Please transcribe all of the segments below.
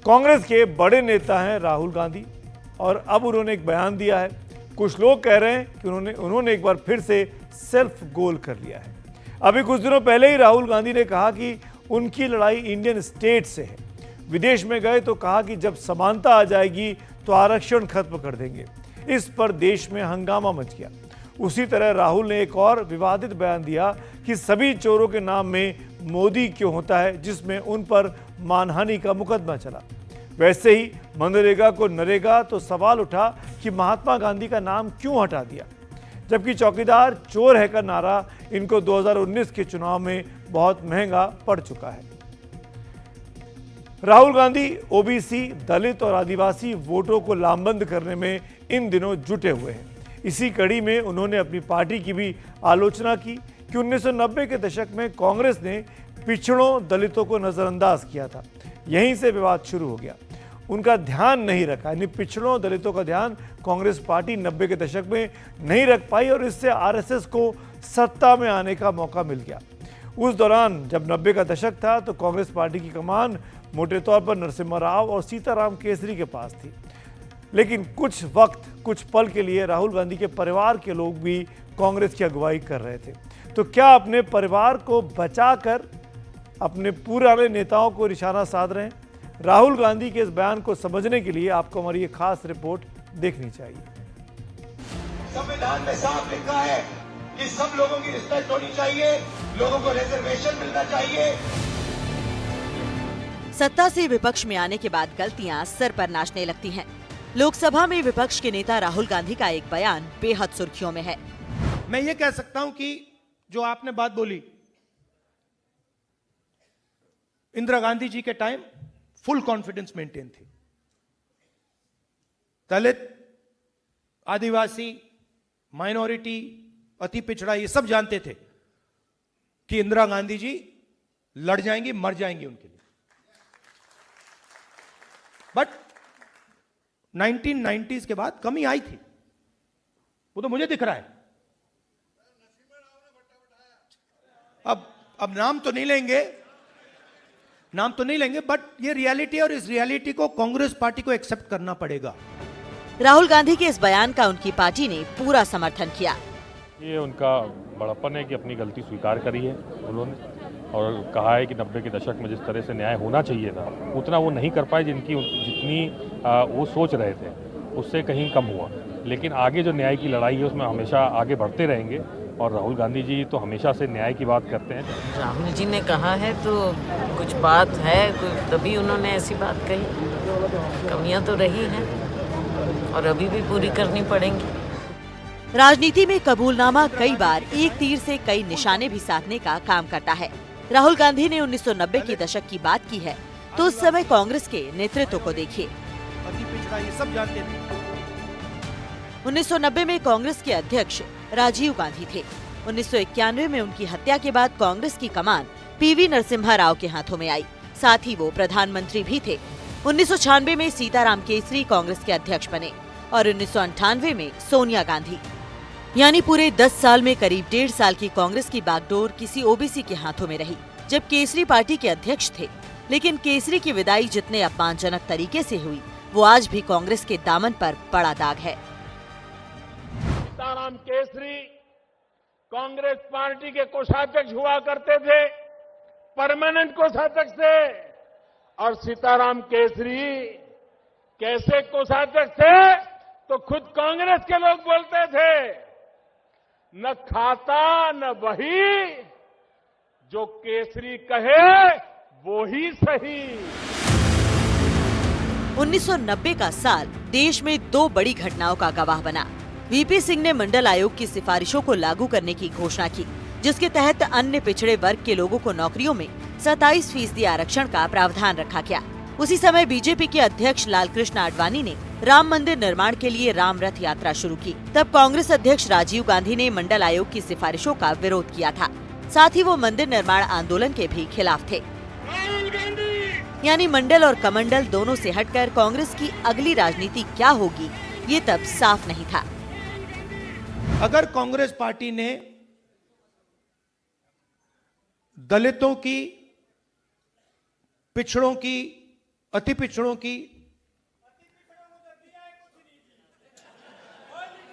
कांग्रेस के बड़े नेता हैं राहुल गांधी और अब उन्होंने एक बयान दिया है। कुछ लोग कह रहे हैं कि उन्होंने एक बार फिर से सेल्फ गोल कर लिया है। अभी कुछ दिनों पहले ही राहुल गांधी ने कहा कि उनकी लड़ाई इंडियन स्टेट से है। विदेश में गए तो कहा कि जब समानता आ जाएगी तो आरक्षण खत्म कर देंगे। इस पर देश में हंगामा मच गया। उसी तरह राहुल ने एक और विवादित बयान दिया कि सभी चोरों के नाम में मोदी क्यों होता है, जिसमें उन पर मानहानि का मुकदमा चला। वैसे ही मनरेगा को नरेगा तो सवाल उठा कि महात्मा गांधी का नाम क्यों हटा दिया, जबकि चौकीदार चोर है का नारा इनको 2019 के चुनाव में बहुत महंगा पड़ चुका है। राहुल गांधी ओबीसी, दलित और आदिवासी वोटों को लामबंद करने में इन दिनों जुटे हुए हैं। इसी कड़ी में उन्होंने अपनी पार्टी की भी आलोचना की कि 1990 के दशक में कांग्रेस ने पिछड़ों दलितों को नजरअंदाज किया था। यहीं से विवाद शुरू हो गया। उनका ध्यान नहीं रखा, यानी पिछड़ों दलितों का ध्यान कांग्रेस पार्टी 90 के दशक में नहीं रख पाई और इससे आरएसएस को सत्ता में आने का मौका मिल गया। उस दौरान जब 90 का दशक था तो कांग्रेस पार्टी की कमान मोटे तौर पर नरसिम्हा राव और सीताराम केसरी के पास थी। लेकिन कुछ वक्त, कुछ पल के लिए राहुल गांधी के परिवार के लोग भी कांग्रेस की अगुवाई कर रहे थे। तो क्या अपने परिवार को बचाकर अपने पुराने नेताओं को निशाना साध रहे हैं? राहुल गांधी के इस बयान को समझने के लिए आपको हमारी ये खास रिपोर्ट देखनी चाहिए। संविधान में साफ लिखा है कि सब लोगों की रिस्पेक्ट होनी चाहिए, लोगों को रिजर्वेशन मिलना चाहिए। सत्ता से विपक्ष में आने के बाद गलतियां सर पर नाचने लगती हैं। लोकसभा में विपक्ष के नेता राहुल गांधी का एक बयान बेहद सुर्खियों में है। मैं ये कह सकता हूं कि जो आपने बात बोली, इंदिरा गांधी जी के टाइम फुल कॉन्फिडेंस मेंटेन थी। दलित, आदिवासी, माइनॉरिटी, अति पिछड़ा, ये सब जानते थे कि इंदिरा गांधी जी लड़ जाएंगी, मर जाएंगी उनके लिए। बट 1990s के बाद कमी आई थी, वो तो मुझे दिख रहा है। अब नाम तो नहीं लेंगे, बट ये रियलिटी है और इस रियलिटी को कांग्रेस पार्टी को एक्सेप्ट करना पड़ेगा। राहुल गांधी के इस बयान का उनकी पार्टी ने पूरा समर्थन किया। ये उनका बड़प्पन है कि अपनी गलती स्वीकार करी है उन्होंने और कहा है कि 90 के दशक में जिस तरह से न्याय होना चाहिए था उतना वो नहीं कर पाए, जितनी वो सोच रहे थे उससे कहीं कम हुआ। लेकिन आगे जो न्याय की लड़ाई है उसमें हमेशा आगे बढ़ते रहेंगे और राहुल गांधी जी तो हमेशा से न्याय की बात करते हैं। राहुल जी ने कहा है तो कुछ बात है, तभी उन्होंने ऐसी बात कही। कमियां तो रही हैं और अभी भी पूरी करनी पड़ेंगी। राजनीति में कबूलनामा कई बार एक तीर से कई निशाने भी साधने का काम करता है। राहुल गांधी ने 1990 के दशक की बात की है तो उस समय कांग्रेस के नेतृत्व को देखिए। अति पिछड़ा, ये सब जानते थे। 1990 में कांग्रेस के अध्यक्ष राजीव गांधी थे। 1991 में उनकी हत्या के बाद कांग्रेस की कमान पीवी नरसिम्हा राव के हाथों में आई। साथ ही वो प्रधानमंत्री भी थे। 1996 में सीताराम केसरी कांग्रेस के अध्यक्ष बने और 1998 में सोनिया गांधी। यानी पूरे 10 साल में करीब 1.5 साल की कांग्रेस की बागडोर किसी ओबीसी के हाथों में रही, जब केसरी पार्टी के अध्यक्ष थे। लेकिन केसरी की विदाई जितने अपमानजनक तरीके से हुई, वो आज भी कांग्रेस के दामन पर बड़ा दाग है। सीताराम केसरी कांग्रेस पार्टी के कोषाध्यक्ष हुआ करते थे, परमानेंट कोषाध्यक्ष थे। और सीताराम केसरी कैसे कोषाध्यक्ष थे तो खुद कांग्रेस के लोग बोलते थे, न खाता न वही, जो केसरी कहे वो ही सही। 1990 का साल देश में 2 बड़ी घटनाओं का गवाह बना। वीपी सिंह ने मंडल आयोग की सिफारिशों को लागू करने की घोषणा की, जिसके तहत अन्य पिछड़े वर्ग के लोगों को नौकरियों में 27% आरक्षण का प्रावधान रखा गया। उसी समय बीजेपी के अध्यक्ष लालकृष्ण आडवाणी ने राम मंदिर निर्माण के लिए राम रथ यात्रा शुरू की। तब कांग्रेस अध्यक्ष राजीव गांधी ने मंडल आयोग की सिफारिशों का विरोध किया था। साथ ही वो मंदिर निर्माण आंदोलन के भी खिलाफ थे। यानी मंडल और कमंडल दोनों से हटकर कांग्रेस की अगली राजनीति क्या होगी, ये तब साफ नहीं था। अगर कांग्रेस पार्टी ने दलितों की, पिछड़ों की, अति पिछड़ों की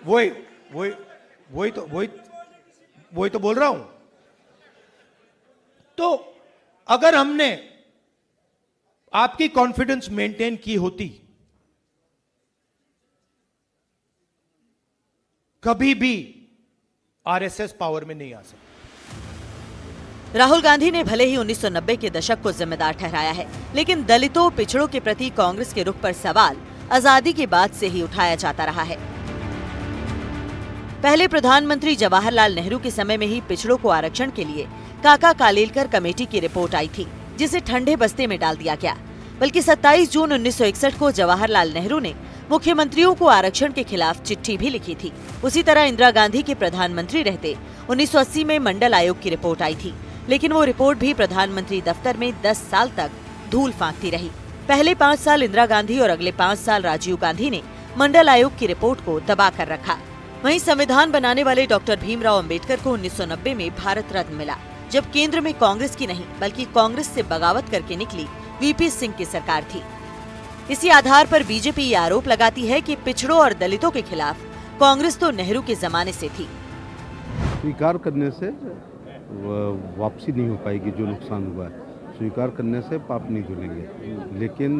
वही तो बोल रहा हूं। तो अगर हमने आपकी कॉन्फिडेंस मेंटेन की होती, कभी भी आरएसएस पावर में नहीं आ सकती। राहुल गांधी ने भले ही 1990 के दशक को जिम्मेदार ठहराया है, लेकिन दलितों पिछड़ों के प्रति कांग्रेस के रुख पर सवाल आजादी के बाद से ही उठाया जाता रहा है। पहले प्रधानमंत्री जवाहरलाल नेहरू के समय में ही पिछड़ों को आरक्षण के लिए काका कालेलकर कमेटी की रिपोर्ट आई थी, जिसे ठंडे बस्ते में डाल दिया गया। बल्कि 27 जून 1961 को जवाहरलाल नेहरू ने मुख्यमंत्रियों को आरक्षण के खिलाफ चिट्ठी भी लिखी थी। उसी तरह इंदिरा गांधी के प्रधानमंत्री रहते 1980 में मंडल आयोग की रिपोर्ट आई थी, लेकिन वो रिपोर्ट भी प्रधानमंत्री दफ्तर में 10 साल तक धूल फांकती रही। पहले 5 साल इंदिरा गांधी और अगले 5 साल राजीव गांधी ने मंडल आयोग की रिपोर्ट को दबा कर रखा। वहीं संविधान बनाने वाले डॉक्टर भीमराव अंबेडकर को 1990 में भारत रत्न मिला, जब केंद्र में कांग्रेस की नहीं बल्कि कांग्रेस से बगावत करके निकली वीपी सिंह की सरकार थी। इसी आधार पर बीजेपी ये आरोप लगाती है कि पिछड़ों और दलितों के खिलाफ कांग्रेस तो नेहरू के जमाने से थी। स्वीकार करने से वापसी नहीं हो पाएगी, जो नुकसान हुआ है स्वीकार करने से पाप नहीं धुलेंगे। लेकिन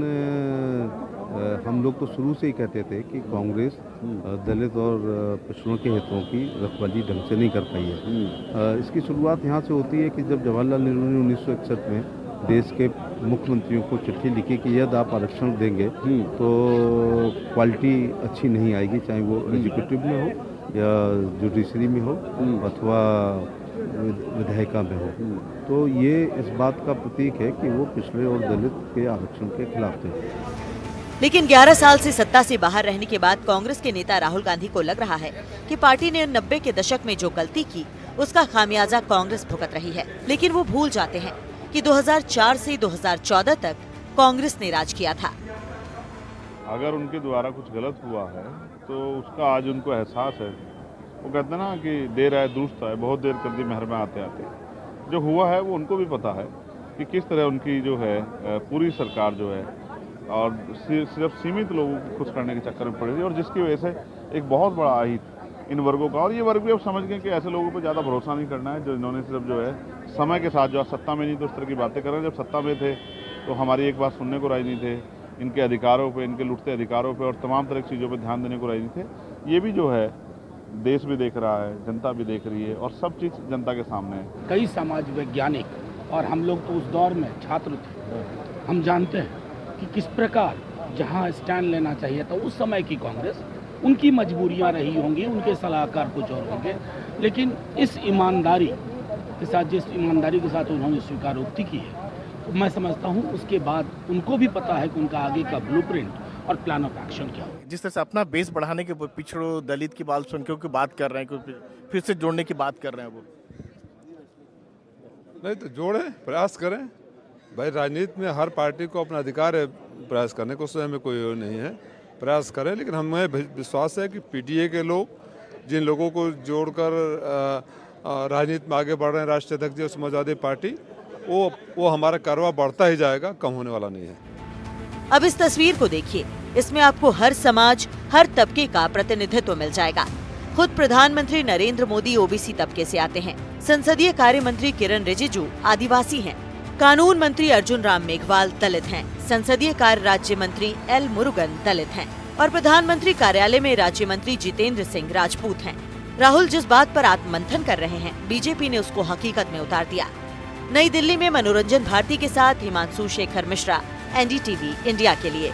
हम लोग तो शुरू से ही कहते थे कि कांग्रेस दलित और पिछड़ों के हितों की रखवाली ढंग से नहीं कर पाई है। इसकी शुरुआत यहाँ से होती है कि जब जवाहरलाल नेहरू ने 1961 में देश के मुख्यमंत्रियों को चिट्ठी लिखी कि यदि आप आरक्षण देंगे तो क्वालिटी अच्छी नहीं आएगी, चाहे वो एग्जीक्यूटिव में हो या जुडिशरी में हो अथवा विधायिका में हो। तो ये इस बात का प्रतीक है कि वो पिछड़े और दलित के आरक्षण के खिलाफ थे। लेकिन 11 साल से सत्ता से बाहर रहने के बाद कांग्रेस के नेता राहुल गांधी को लग रहा है कि पार्टी ने 90 के दशक में जो गलती की उसका खामियाजा कांग्रेस भुगत रही है। लेकिन वो भूल जाते हैं कि 2004 से 2014 तक कांग्रेस ने राज किया था। अगर उनके द्वारा कुछ गलत हुआ है तो उसका आज उनको एहसास है। वो कहते हैं ना कि देर आए दुरुस्त आए, बहुत देर कर दी महर में आते आते। जो हुआ है वो उनको भी पता है कि किस तरह उनकी जो है पूरी सरकार जो है और सिर्फ सीमित लोगों को खुश करने के चक्कर में पड़ी थी, और जिसकी वजह से एक बहुत बड़ा अहित इन वर्गों का। और ये वर्ग भी अब समझ गए कि ऐसे लोगों पर ज़्यादा भरोसा नहीं करना है, जो इन्होंने सिर्फ जो है समय के साथ जो सत्ता में नहीं तो इस तरह की बातें कर रहे हैं। जब सत्ता में थे तो हमारी एक बात सुनने को राजी नहीं थे, इनके अधिकारों पे, इनके लुटते अधिकारों पे और तमाम तरह की चीज़ों पे ध्यान देने को राजी नहीं थे। ये भी जो है देश भी देख रहा है, जनता भी देख रही है और सब चीज़ जनता के सामने है। कई समाज वैज्ञानिक और हम लोग तो उस दौर में छात्र थे, हम जानते हैं कि किस प्रकार जहां स्टैंड लेना चाहिए था उस समय की कांग्रेस, उनकी मजबूरियां रही होंगी, उनके सलाहकार कुछ और होंगे, लेकिन इस ईमानदारी के साथ, जिस ईमानदारी के साथ उन्होंने स्वीकारोक्ति की है, तो मैं समझता हूं उसके बाद उनको भी पता है कि उनका आगे का ब्लूप्रिंट और प्लान ऑफ एक्शन क्या हो। जिस तरह से अपना बेस बढ़ाने के पिछड़ों दलित की बाल संख्याओं की बात कर रहे हैं, फिर से जोड़ने की बात कर रहे हैं, वो नहीं तो जोड़ें, प्रयास करें। भाई राजनीति में हर पार्टी को अपना अधिकार है प्रयास करने को, उसमें हमें कोई नहीं है, प्रयास करें। लेकिन हमें विश्वास है कि पीटीए के लोग जिन लोगों को जोड़कर राजनीति में आगे बढ़ रहे हैं, राष्ट्रीय अध्यक्ष जी और समाजवादी पार्टी, वो हमारा कारवा बढ़ता ही जाएगा, कम होने वाला नहीं है। अब इस तस्वीर को देखिए, इसमें आपको हर समाज, हर तबके का प्रतिनिधित्व मिल जाएगा। खुद प्रधानमंत्री नरेंद्र मोदी ओबीसी तबके से आते हैं, संसदीय कार्य मंत्री किरण रिजिजू आदिवासी हैं, कानून मंत्री अर्जुन राम मेघवाल दलित हैं, संसदीय कार्य राज्य मंत्री एल मुरुगन दलित हैं और प्रधानमंत्री कार्यालय में राज्य मंत्री जितेंद्र सिंह राजपूत हैं। राहुल जिस बात पर आत्ममंथन कर रहे हैं, बीजेपी ने उसको हकीकत में उतार दिया। नई दिल्ली में मनोरंजन भारती के साथ हिमांशु शेखर मिश्रा, एनडीटीवी इंडिया के लिए।